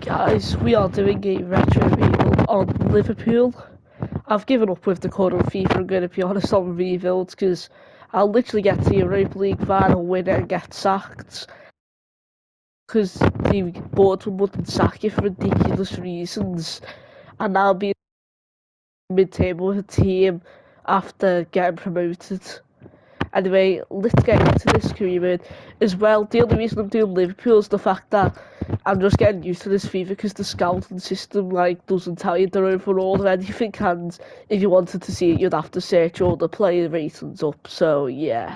Guys, we are doing a retro rebuild on Liverpool. I've given up with the current FIFA, I'm going to be honest, on rebuilds because I'll literally get to the Europa League final winner and get sacked because the board wouldn't sack you for ridiculous reasons, and now being mid-table with a team after getting promoted. Anyway, let's get into this career mode as well. The only reason I'm doing Liverpool is the fact that I'm just getting used to this FIFA because the scouting system doesn't tell you the overall or anything, and if you wanted to see it, you'd have to search all the player ratings up. So yeah,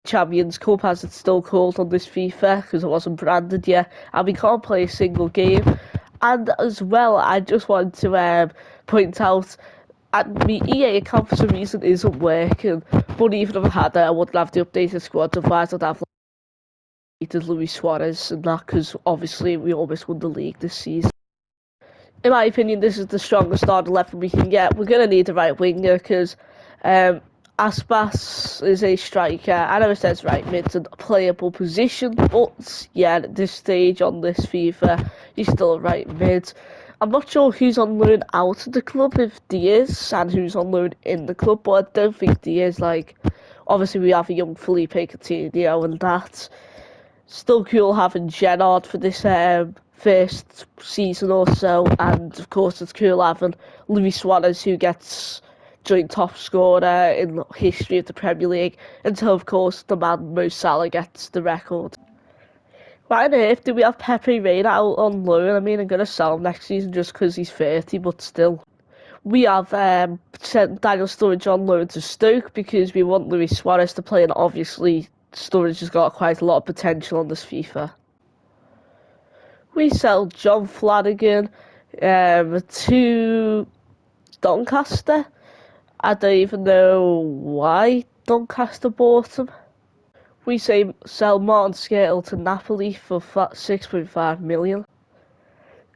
Champions Cup as it's still called on this FIFA because it wasn't branded yet, and we can't play a single game. And as well, I just want to point out. And the EA account for some reason isn't working, but even if I had it, I wouldn't have the updated squad, otherwise I'd have Luis Suarez and that, because obviously we almost won the league this season. In my opinion, this is the strongest starting 11 we can get. We're going to need a right winger, because Aspas is a striker. I know it says right mid's a playable position, but yeah, at this stage on this FIFA, he's still a right mid. I'm not sure who's on loan out of the club, if Diaz, and who's on loan in the club, but I don't think Diaz, obviously we have a young Felipe Coutinho and that. Still cool having Gerrard for this first season or so, and of course it's cool having Luis Suarez, who gets joint top scorer in the history of the Premier League, until of course the man Mo Salah gets the record. Why on earth do we have Pepe Reina out on loan? I mean, I'm going to sell him next season just because he's 30, but still. We have sent Daniel Sturridge on loan to Stoke because we want Luis Suarez to play, and obviously Sturridge has got quite a lot of potential on this FIFA. We sell John Flanagan to Doncaster. I don't even know why Doncaster bought him. We sell Martin Skirtle to Napoli for 6.5 million.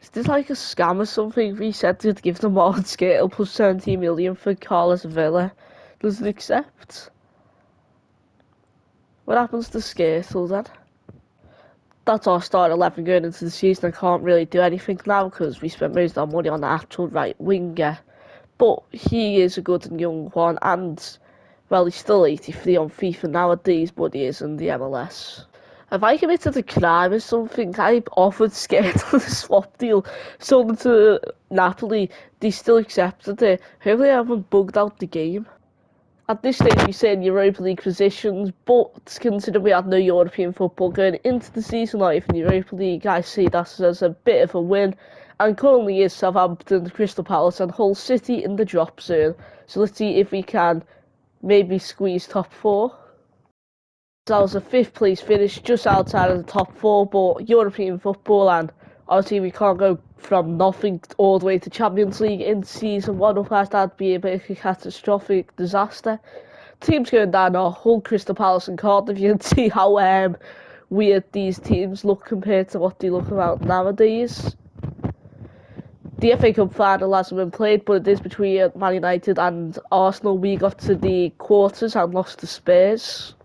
Is this like a scam or something? We said to give them Martin Skirtle plus 17 million for Carlos Villa. Does it accept? What happens to Skirtle then? That's our start 11 going into the season. I can't really do anything now because we spent most of our money on the actual right winger. But he is a good and young one, and well, he's still 83 on FIFA nowadays, but he is in the MLS. If I committed a crime or something, I offered Skirtle a swap deal, sold him to Napoli, they still accepted it. Hopefully I haven't bugged out the game. At this stage we say in Europa League positions, but considering we had no European football going into the season, not even Europa League, I see that as a bit of a win. And currently is Southampton, Crystal Palace and Hull City in the drop zone. So let's see if we can maybe squeeze top 4. That was a 5th place finish, just outside of the top 4, but European football, and obviously we can't go from nothing all the way to Champions League in season 1, otherwise that'd be a bit of a catastrophic disaster. Teams going down are Hull, Crystal Palace and Cardiff. You can see how weird these teams look compared to what they look about nowadays. The FA Cup final hasn't been played, but it is between Man United and Arsenal. We got to the quarters and lost to Spurs.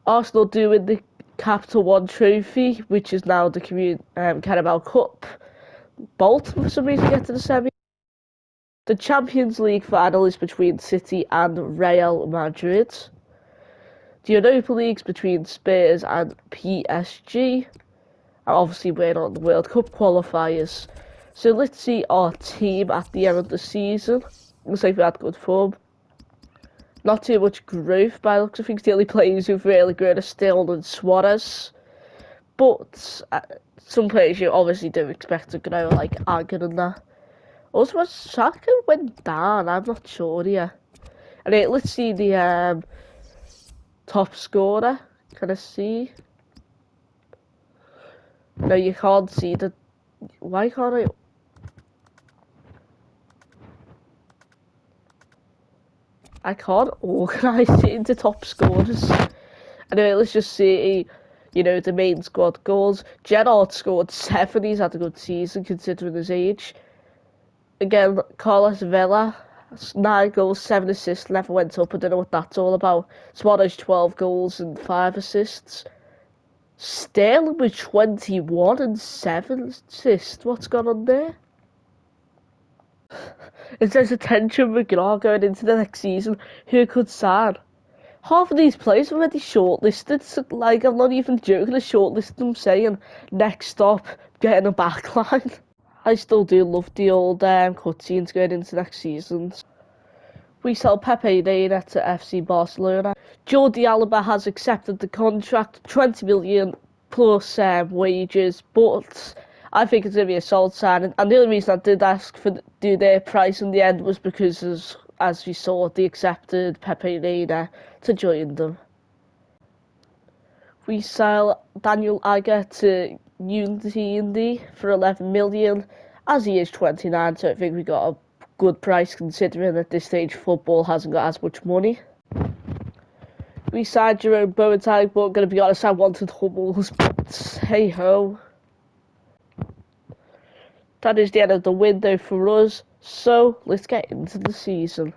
Arsenal do win the Capital One trophy, which is now the Carabao Cup. Bolton, for some reason, get to the semi. The Champions League final is between City and Real Madrid. The Europa League's between Spurs and PSG. And obviously, we're on the World Cup qualifiers. So let's see our team at the end of the season. Looks like we had good form. Not too much growth by the looks of things. The only players who've really grown are Sterling and Suarez. But some players you obviously don't expect to grow, like Agger and that. Also, Saka went down. I'm not sure here. Anyway, let's see the top scorer. Can I see? No, you can't see the... Why can't I... I can't organise it into top scorers. Anyway, let's just see, the main squad goals. Gerrard scored 7. He's had a good season considering his age. Again, Carlos Vela, 9 goals, 7 assists, never went up. I don't know what that's all about. Suarez, 12 goals and 5 assists. Sterling with 21 and 7 assists. What's gone on there? It says attention McGraw going into the next season. Who could sign? Half of these players are already shortlisted. So, like, I'm not even joking. I shortlisted them saying, next stop, getting a backline. I still do love the old cutscenes going into next season. We sell Pepe Reina to FC Barcelona. Jordi Alba has accepted the contract, 20 million plus wages, but I think it's going to be a solid signing. And the only reason I did ask for do their price in the end was because, as we saw, they accepted Pepe Reina to join them. We sell Daniel Agger to Unity for 11 million, as he is 29, so I think we got a good price considering at this stage football hasn't got as much money. We signed Jerome Boateng, but going to be honest, I wanted Hummels, but hey ho. That is the end of the window for us, so let's get into the season.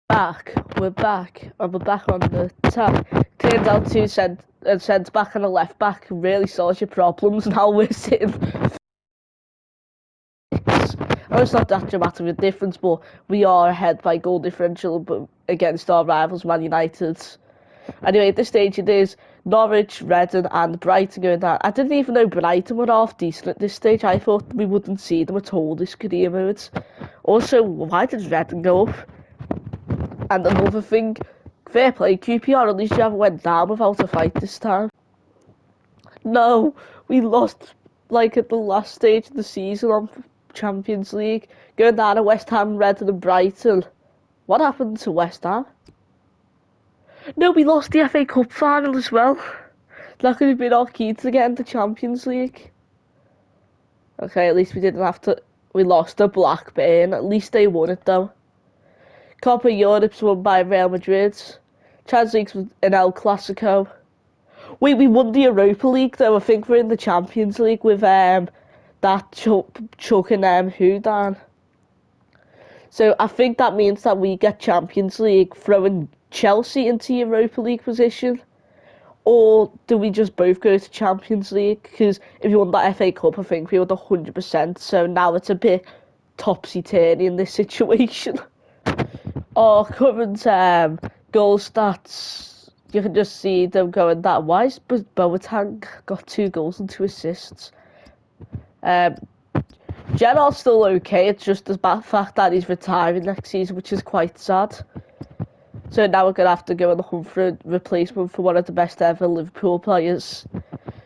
We're back, and we're back on the attack. Turns out two centre back and a left back really solves your problems. Now we're sitting. I know it's not that dramatic of a difference, but we are ahead by goal differential against our rivals, Man United. Anyway, at this stage it is Norwich, Reading and Brighton going down. I didn't even know Brighton were half decent at this stage. I thought we wouldn't see them at all this career mode. Also, why did Reading go up? And another thing, fair play, QPR, at least you haven't went down without a fight this time. No, we lost like at the last stage of the season on Champions League, going down to West Ham, Reading and Brighton. What happened to West Ham? No, we lost the FA Cup final as well. That could have been our key to getting the Champions League. Okay, at least we didn't have to. We lost to Blackburn. At least they won it though. Copa Europe's won by Real Madrid. Champions League's an El Clasico. Wait, we won the Europa League though. I think we're in the Champions League with that Chuck and who down. So I think that means that we get Champions League, throwing Chelsea into Europa League position, or do we just both go to Champions League? Because if you won that FA Cup, I think we would 100%. So now it's a bit topsy-turvy in this situation. Our current goal stats, you can just see them going that way. But Boateng got 2 goals and 2 assists. Gerrard's still okay. It's just the fact that he's retiring next season, which is quite sad. So now we're going to have to go on the hunt for a replacement for one of the best ever Liverpool players.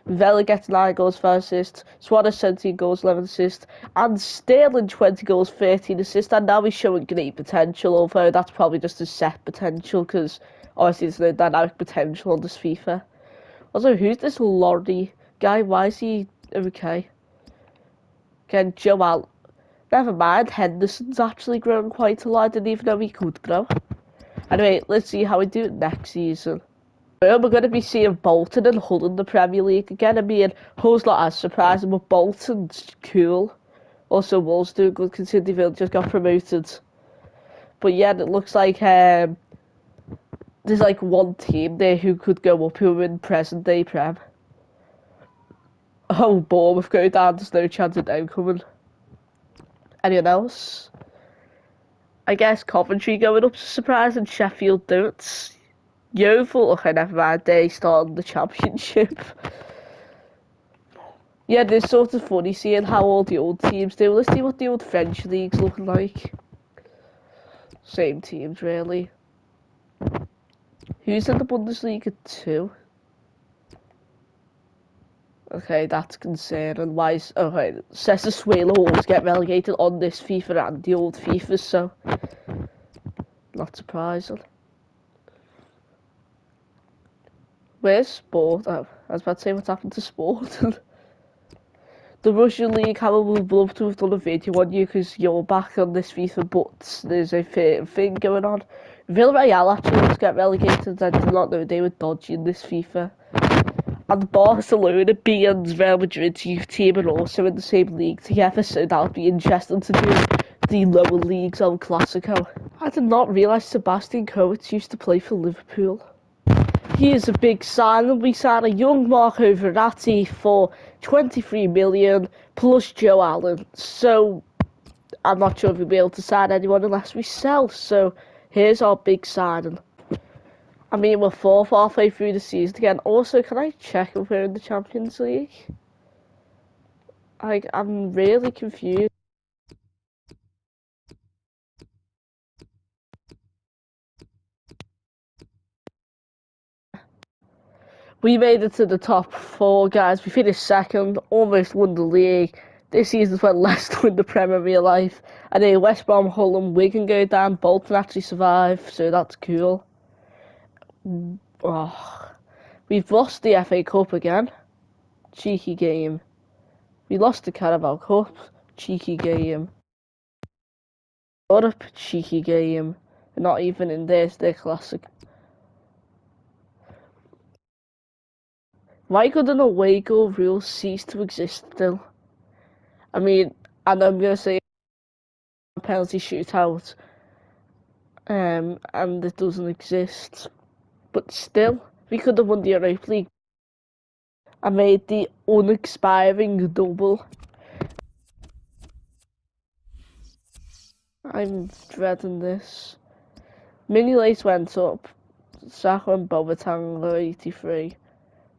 Vela gets 9 goals, 5 assists. Suarez 17 goals, 11 assists. And Sterling 20 goals, 13 assists. And now he's showing great potential, although that's probably just a set potential, because obviously there's no dynamic potential on this FIFA. Also, who's this Lordy guy? Why is he okay? Again, Joel. Never mind, Henderson's actually grown quite a lot. I didn't even know he could grow. Anyway, let's see how we do it next season. We're going to be seeing Bolton and Hull in the Premier League again. I mean, Hull's not as surprising, but Bolton's cool. Also, Wolves do good considering they just got promoted. But yeah, it looks like there's like one team there who could go up who are in present day Prem. Oh, Bournemouth go down, there's no chance of them coming. Anyone else? I guess Coventry going up to surprise and Sheffield don't. Yeovil, okay, never mind, they start the Championship. Yeah, it's sort of funny seeing how all the old teams do. Let's see what the old French league's looking like. Same teams, really. Who's in the Bundesliga too? Okay, that's concerning. Why is... Okay, Sessuela always get relegated on this FIFA and the old FIFA, so... Not surprising. Where's Sport? Oh, I was about to say what's happened to Sport. The Russian League, however, would love to have done a video on you because you're back on this FIFA, but there's a thing going on. Villarreal actually wants to get relegated. I did not know they were dodgy in this FIFA. And Barcelona being Real Madrid's youth team and also in the same league together, so that would be interesting to do the lower leagues on Clasico. I did not realise Sebastian Coates used to play for Liverpool. He is a big signing. We signed a young Marco Verratti for 23 million plus Joe Allen. So I'm not sure if we'll be able to sign anyone unless we sell. So here's our big signing. I mean, we're fourth halfway through the season again. Also, can I check if we're in the Champions League? I'm really confused. We made it to the top four, guys. We finished second, almost won the league. This season's went Leicester in the Premier real life. And then West Brom, Hull, Wigan go down. Bolton actually survive, so that's cool. Oh, we've lost the FA Cup again. Cheeky game. We lost the Carabao Cup. Cheeky game. Europe, cheeky game. Not even in this, they're classic. Why could an away goal rule cease to exist still? I mean, and I'm gonna say penalty shootout, and it doesn't exist. But still, we could have won the Europa League. I made the unexpiring double. I'm dreading this. Mini Lace went up. Saka and Boateng are 83.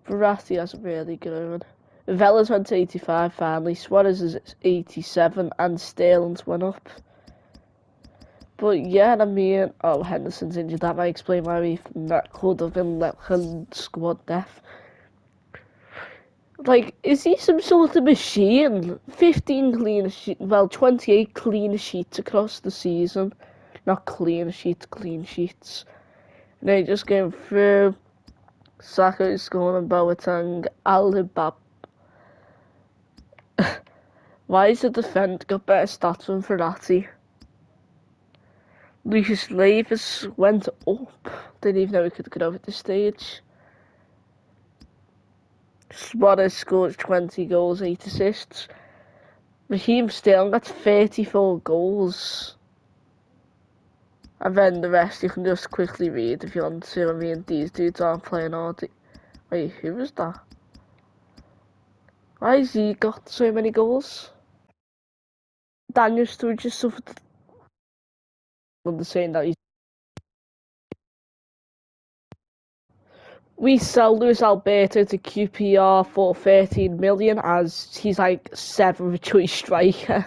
Verratti hasn't really grown. Vella's went to 85 finally. Suarez is 87 and Sterling's went up. But yeah, I mean, oh, Henderson's injured. That might explain why we could have been let squad depth. Like, is he some sort of machine? 15 clean sheets, well, 28 clean sheets across the season. Not clean sheets, clean sheets. And then just going through. Saka is scoring, Boateng, Alibaba. Why has the defender got better stats than Verratti? Lucas Leiva went up. Didn't even know he could get over this stage. Suarez scored 20 goals, 8 assists. Raheem Sterling got 34 goals. And then the rest you can just quickly read if you want to. I mean, these dudes aren't playing hard. Wait, who was that? Why has he got so many goals? Daniel Sturridge suffered. I'm saying that he's. We sell Luis Alberto to QPR for 13 million as he's like 7th choice striker.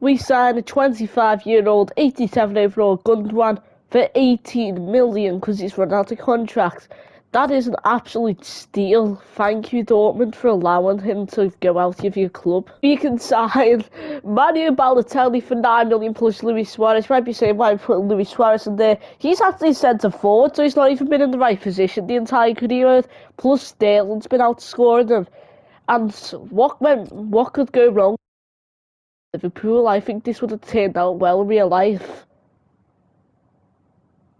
We signed a 25-year-old, 87 overall Gundogan for 18 million because he's run out of contract. That is an absolute steal. Thank you, Dortmund, for allowing him to go out of your club. We can sign Mario Balotelli for 9 million plus Luis Suarez. You might be saying, why put Luis Suarez in there? He's actually centre forward, so he's not even been in the right position the entire career. Plus, Sterling's been outscoring him. And what could go wrong? Liverpool, I think this would have turned out well in real life.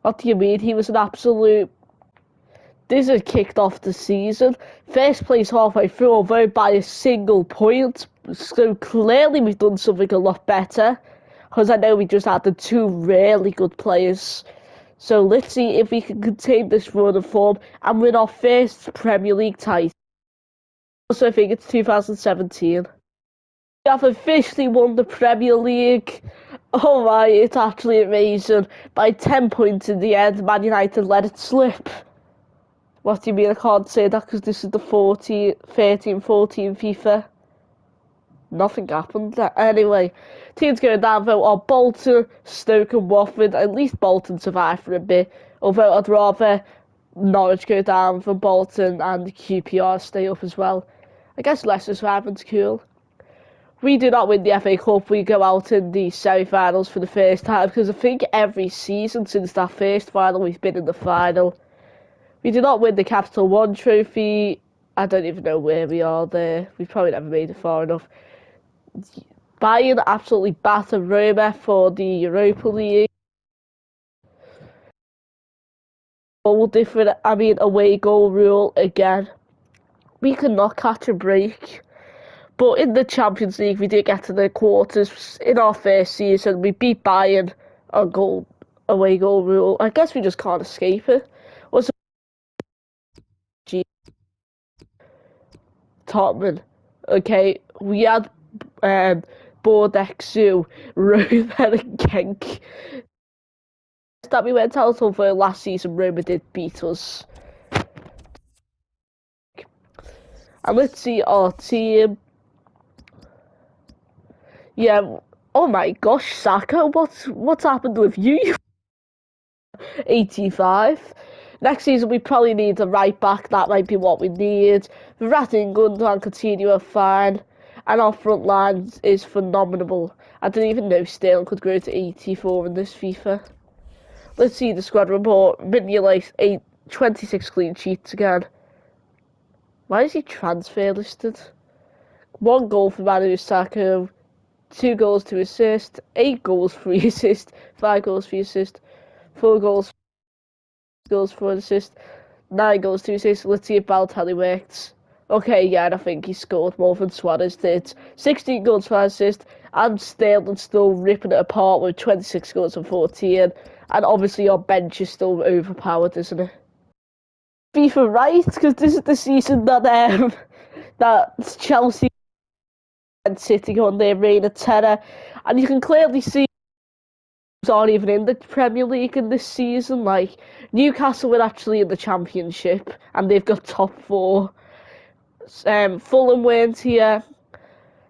What do you mean? He was an absolute. This has kicked off the season. First place halfway through, although by a single point. So clearly we've done something a lot better. Because I know we just had the two really good players. So let's see if we can contain this run of form and win our first Premier League title. Also, I think it's 2017. We have officially won the Premier League. Oh my, it's actually amazing. By 10 points in the end, Man United let it slip. What do you mean I can't say that because this is the 13-14 FIFA? Nothing happened. Anyway, teams going down though are Bolton, Stoke and Watford. At least Bolton survived for a bit. Although I'd rather Norwich go down than Bolton and QPR stay up as well. I guess Leicester surviving's cool. We do not win the FA Cup. We go out in the semi-finals for the first time because I think every season since that first final we've been in the final. We did not win the Capital One trophy. I don't even know where we are there. We've probably never made it far enough. Bayern absolutely battered Roma for the Europa League. All different, away goal rule again. We could not catch a break. But in the Champions League, we did get to the quarters. In our first season, we beat Bayern on away goal rule. I guess we just can't escape it. Tottenham. Okay, we had Bordexu, Roma and Genk. That we went out over last season, Roma did beat us. And let's see our team. Yeah, oh my gosh, Saka, what's happened with you? 85. Next season we probably need a right back. That might be what we need. Verratti and Gundogan continue are fine, and our front line is phenomenal. I didn't even know Sterling could grow to 84 in this FIFA. Let's see the squad report. Mignolet 26 clean sheets again. Why is he transfer listed? 1 goal for Manu Saka, 2 goals to assist, 8 goals for assist, 5 goals for assist, 4 goals for an assist, 9 goals to assist. Let's see if Balotelli works. Okay, yeah, I think he scored more than Suarez did. 16 goals for assist, and Sterling still ripping it apart with 26 goals and 14. And obviously our bench is still overpowered, isn't it? FIFA right, because this is the season that that Chelsea and City go on their reign of terror, and you can clearly see aren't even in the Premier League in this season. Like Newcastle were actually in the Championship, and they've got top 4. Fulham weren't here.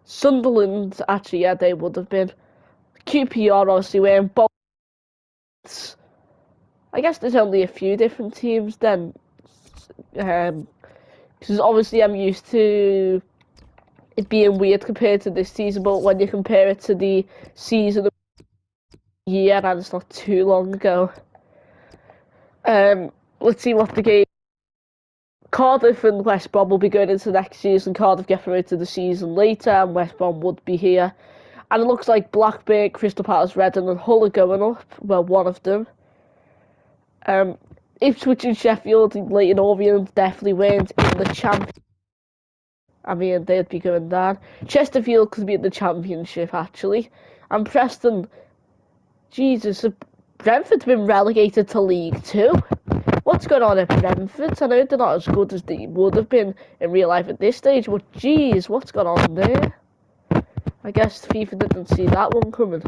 Sunderland, actually, yeah, they would have been. QPR obviously weren't. But I guess there's only a few different teams then. Because obviously I'm used to it being weird compared to this season, but when you compare it to the season of the year, and it's not too long ago. Let's see what the game. Cardiff and West Brom will be going into next season. Cardiff get promoted the season later, and West Brom would be here. And it looks like Blackburn, Crystal Palace, Reading, and Hull are going up. Well, one of them. Ipswich and Sheffield and Leyton Orient definitely weren't in the Championship. I mean, they'd be going down. Chesterfield could be in the Championship, actually. And Preston, Jesus, have Brentford been relegated to League 2? What's going on at Brentford? I know they're not as good as they would have been in real life at this stage, but geez, what's going on there? I guess FIFA didn't see that one coming.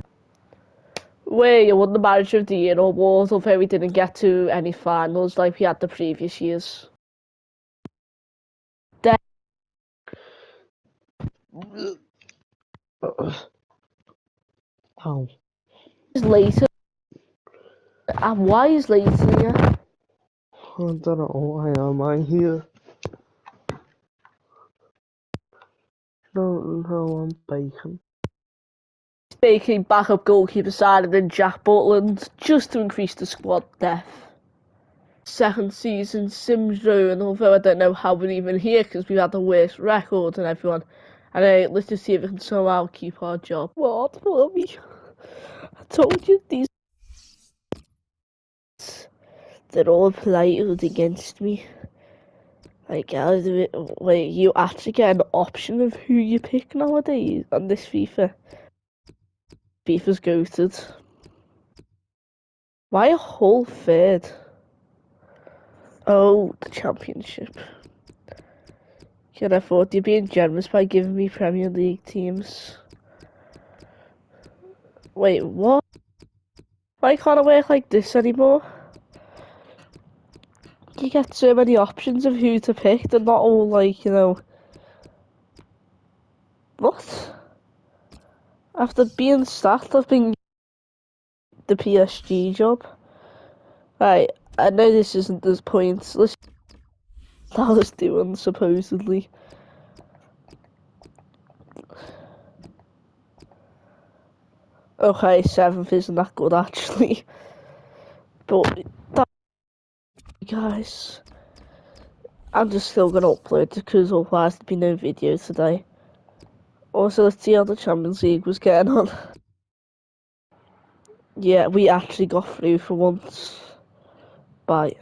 Where you won the Manager of the Year award, although we didn't get to any finals like we had the previous years. Then Oh. is later, and why is later here? I don't know why am I here. Don't know, I'm bacon. Making backup goalkeeper side and then Jack Butland just to increase the squad depth. Second season Sims Row, and although I don't know how we're even here because we've had the worst record and everyone, and let's just see if we can somehow keep our job. What, mommy? I told you these. They're all plotted against me. Like, wait, you actually get an option of who you pick nowadays on this FIFA. FIFA's goated. Why a whole third? Oh, the Championship. Can I thought you're being generous by giving me Premier League teams. Wait, what? Why can't I work like this anymore? You get so many options of who to pick, they're not all like, you know... What? After being sacked, I've been the PSG job. Right, I know this isn't the point. Let's I was doing supposedly. Okay, 7th isn't that good actually. But that, guys, I'm just still gonna upload it because otherwise there'd be no video today. Also, let's see how the Champions League was getting on. Yeah, we actually got through for once. Bye.